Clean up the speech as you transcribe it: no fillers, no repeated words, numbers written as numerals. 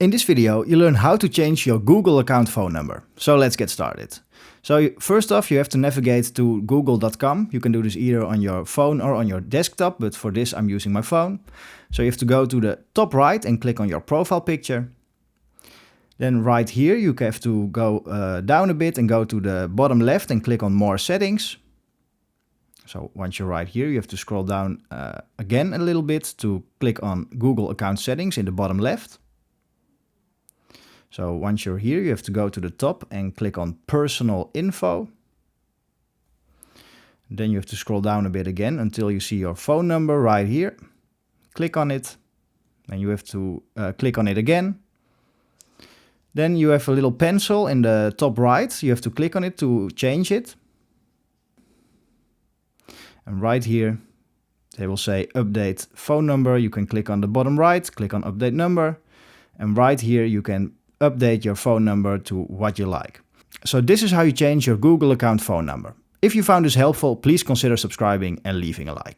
In this video, you learn how to change your Google account phone number. So let's get started. So first off, you have to navigate to google.com. You can do this either on your phone or on your desktop, but for this I'm using my phone. So you have to go to the top right and click on your profile picture. Then right here you have to go down a bit and go to the bottom left and click on More Settings. So once you're right here, you have to scroll down again a little bit to click on Google Account Settings in the bottom left. So once you're here, you have to go to the top and click on Personal Info. Then you have to scroll down a bit again until you see your phone number right here. Click on it. And you have to click on it again. Then you have a little pencil in the top right. You have to click on it to change it. And right here, they will say Update Phone Number. You can click on the bottom right, click on Update Number. And right here, you can update your phone number to what you like. So this is how you change your Google account phone number. If you found this helpful, please consider subscribing and leaving a like.